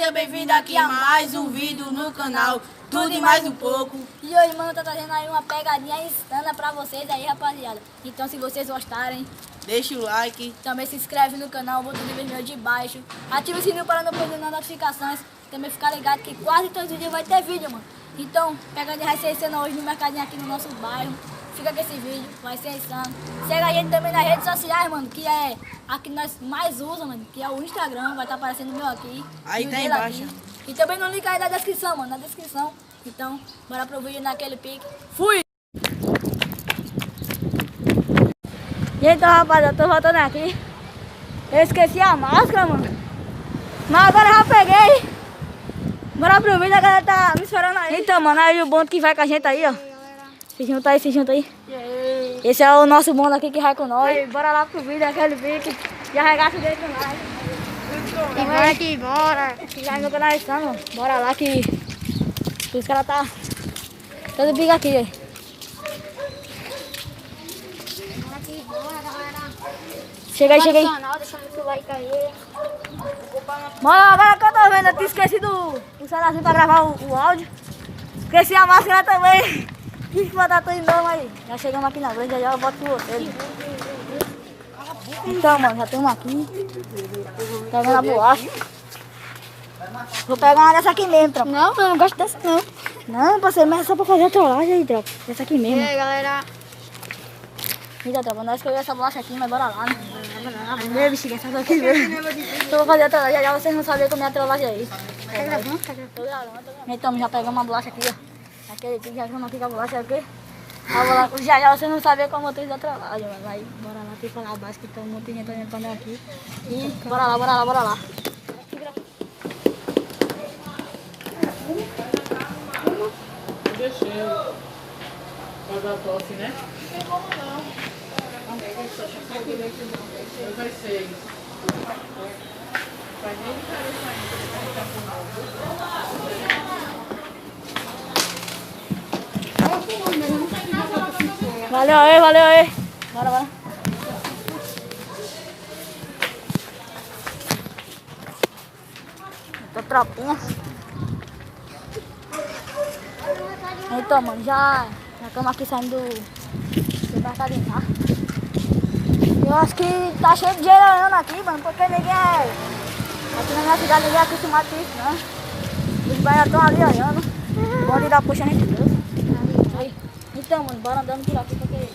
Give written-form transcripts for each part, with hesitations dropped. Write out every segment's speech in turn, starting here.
seja bem-vindo aqui a mais um vídeo no canal Tudo e Mais Um Pouco. E hoje, mano, tá trazendo aí uma pegadinha insana pra vocês aí, rapaziada. Então, se vocês gostarem, deixa o like. Também se inscreve no canal, botão de vermelho de baixo. Ativa o sininho para não perder as notificações. Também ficar ligado que quase todos os dias vai ter vídeo, mano. Então, pegadinha vai ser insana hoje no mercadinho aqui no nosso bairro. Fica com esse vídeo, vai ser insano. Segue a gente também nas redes sociais, mano, que é a que nós mais usamos, mano, que é o Instagram, vai estar aparecendo o meu aqui. Aí tá embaixo. Aqui. E também no link aí da descrição, mano, na descrição. Então, bora pro vídeo naquele pique. Fui! E então, rapaziada, eu tô voltando aqui. Eu esqueci a máscara, mano. Mas agora já peguei. Bora pro vídeo, a galera tá me esperando aí. Então, mano, aí o bonde que vai com a gente aí, ó. Se junta aí, se junta aí. Esse é o nosso bonde aqui que vai com nós. Aí, bora lá pro vídeo, aquele pique. E arregaça o dedo com nós. E bora aqui, bora. Já jogando nós estamos, mano. Bora lá que os caras tá todo bico aqui, aí. Bora aqui, bora, galera. Chega aí, chega aí. Deixa muito like aí. Mano, agora que eu tô vendo, eu tinha esquecido o celularzinho pra gravar o áudio. Esqueci a máscara também. Quis botar tudo em novo aí. Já chegamos aqui na frente, já eu boto com vocês. Então, mano, já estamos aqui. Pegando a bolacha. Vou pegar uma dessa aqui mesmo, tropa. Não, eu não gosto dessa não. Não, parceiro, mas é só pra fazer a trollagem aí, tropa. Essa aqui E mesmo. aí, galera. Então, tropa, nós escolhemos essa bolacha aqui, mas bora lá, né? Meu bexiga, essa aqui mesmo. Eu vou fazer a trollagem, já vocês não sabem como é a trollagem aí. Tá gravando? Tá gravando. Tô gravando. Então, já pegamos uma bolacha aqui, ó. Aquele que já vamos aqui com a bolacha aqui. Já vocês não sabem qual é o motivo da trollagem, mas aí, bora lá, tem que falar básico, então um monte de gente olhando pra nós aqui. E bora lá, bora lá, bora lá. Deixei. Vai dar tosse, né? Vai ser isso. Vai nem Valeu aí, valeu aí. Bora, bora. Tô tropinha. Então, mano, já estamos aqui saindo do mercadinho, tá? Eu acho que tá cheio de dinheiro olhando aqui, mano, porque ninguém é... Aqui na minha cidade ninguém é acostumado com isso, né? Os baianos estão ali olhando. Pode dar puxa gente Deus. Aí. Então, mano, bora andando por aqui, porque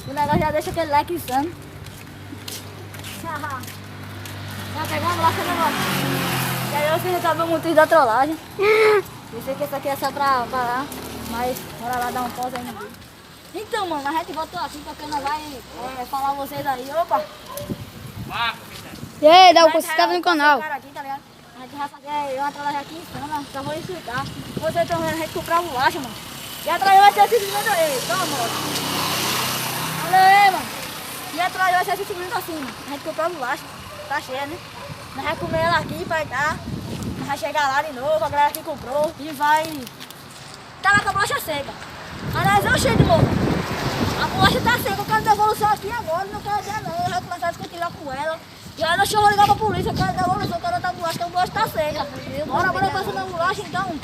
o negócio já deixa aquele like insano. Já pegamos lá, e aí vocês já sabem o motivo da trollagem. Eu sei que essa aqui é só pra lá, mas bora lá dar um pause aí no vídeo. Então, mano, a gente voltou aqui porque nós vai falar vocês aí. Opa! E aí, dá um se inscreve no canal. Aqui, tá ligado? A gente vai fazer uma trollagem aqui insana, só vou explicar. Vocês estão vendo a gente comprar bolacha, mano. E a trollagem vai ser esse segundo aí, toma, mano. Olha aí, mano. E a trollagem vai ser esse segundo assim, mano. A gente comprou bolacha, tá cheia, né? Nós vamos comer ela aqui, vai dar. Nós vai chegar lá de novo, a galera que comprou. E vai... Tá lá com a bolacha seca. Aliás, eu cheio de novo. A bolacha tá seca, eu quero devolução aqui agora, não quero dizer não. Eu já começar a discutir lá com ela. E aí nós vamos ligar pra polícia, eu quero devolução, eu quero outra bolacha, que a bolacha tá seca. Bora passando a bolacha, então.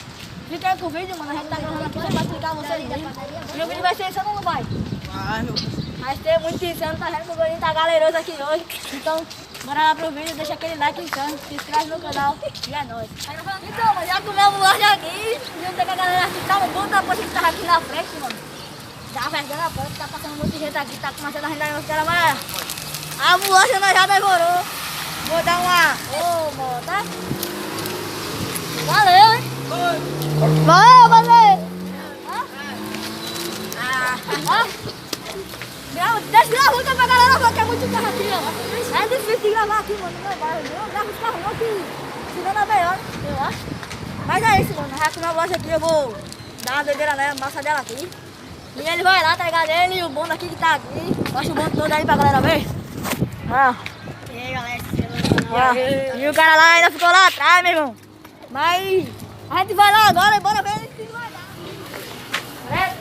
Fica aí com o vídeo, mano. A gente tá gravando aqui só pra explicar a vocês mesmo. E o vídeo vai ser insano ou não vai? Vai, meu. Vai ser muito insano, tá vendo que o Golinho tá galeroso aqui hoje. Então, bora lá pro vídeo, deixa aquele like insano, se inscreve no canal e é nóis. Então, mano, já comemos bolacha aqui. Junto com a galera aqui, tá no bom da porta que tava aqui na frente, mano. Já vergando a porta, tá passando muito gente aqui, tá começando a render os caras, mas a bolacha nós já devorou. Vou dar uma... Ô, mano, tá? Valeu, hein? Valeu, valeu. Deixa eu gravar pra galera ver que é muito carro aqui, ó. É difícil de gravar aqui, mano. Eu gravo os carros não que senão é melhor, eu acho. Mas é isso, mano. Já que na loja aqui eu vou dar uma doideira nela, massa dela aqui. E ele vai lá, tá ligado? Ele e o bonde aqui que tá aqui. Mostra o bonde todo aí pra galera ver. Ó. E aí, galera, E o cara lá ainda ficou lá atrás, meu irmão. Mas a gente vai lá agora e bora ver o que vai dar. É?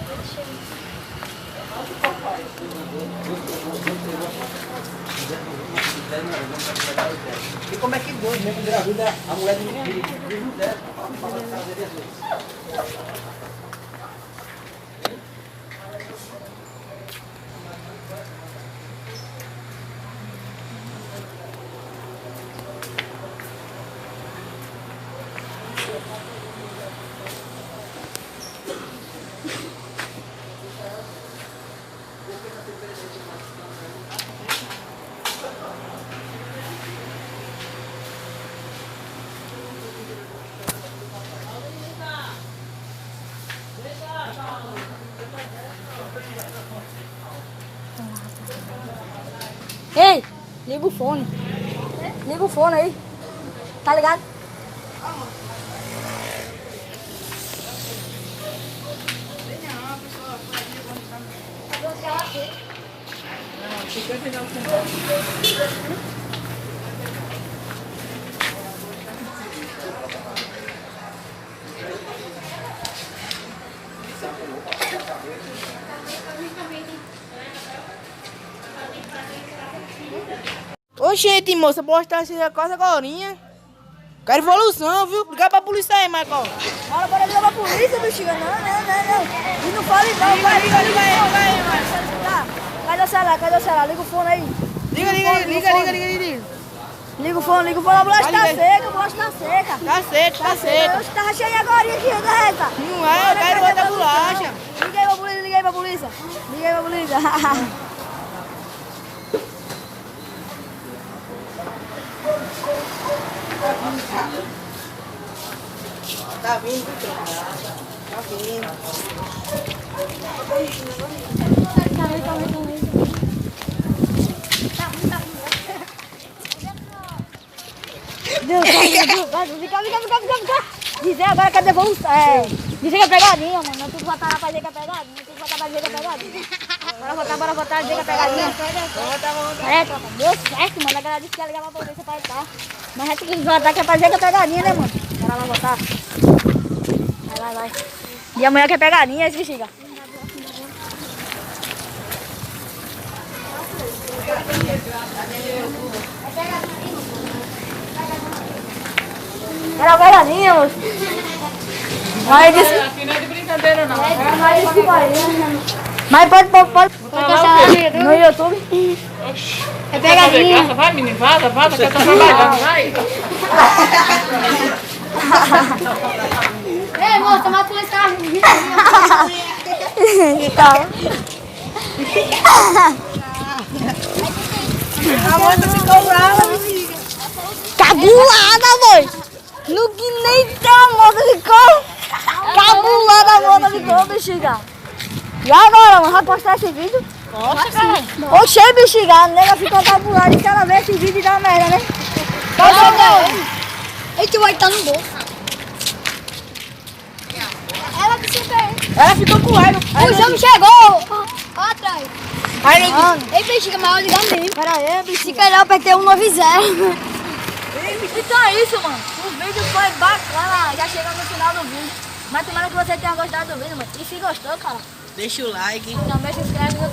E como é que dois mesmo engravida a mulher de dela? Ei, liga o fone. Liga o fone aí. Tá ligado? Oxente, moça, postar essa coisa agorinha. Quero evolução, viu? Ligar pra polícia aí, Marcão. Bora ligar pra polícia, bexiga. Não. E não fale não. Liga aí, Cadê o celular? Liga o fone aí. Liga. Liga o fone, a bolacha tá seca, Tá certo. Eu tava cheio agora aqui, reta. Não é, eu quero outra bolacha. Liga aí pra polícia. Tá vindo, tá vindo. Deus, dizer agora que é devolução. Dizer que é pegadinha, mano. Não tudo botar pra dizer que é pegadinha. Bora votar, dizer que é pegadinha. Deu certo, mano. A galera disse que ia ligar pra polícia pra entrar. Mas a gente tem que votar que é pra dizer que é pegadinha, né, mano? Bora lá votar. Vai. E amanhã que é pegadinha, esse bexiga. Era pegadinha, moço. Mas disse... Aqui não é de brincadeira, não. Mas disse que Mas pode no YouTube. É pegadinha. Vai, menino, vaza, que eu tô trabalhando, vai. Ei, moça, mas tu está... Então... A moça ficou brava, bexiga. Cabulada, mãe! No que nem tá, a moça ficou... Cabulada, a moça ficou, bexiga. E agora, mano, vai postar esse vídeo? Nossa, cara. Oxê, bexiga, a nega ficou cabulada e se ela ver esse vídeo e dá merda, né? Eita, vai estar no bolso. Ela que se fez. Ela ficou com raiva. O João chegou! Ó atrás. Aí, Ei, bexiga, mas olha ligar mesmo. Pera aí, bexiga. Se calhar eu apertei 190. Então é isso, mano. O vídeo foi bacana. Já chegamos no final do vídeo. Mas tomara que você tenha gostado do vídeo, mano. E se gostou, cara, deixa o like. também se inscreve no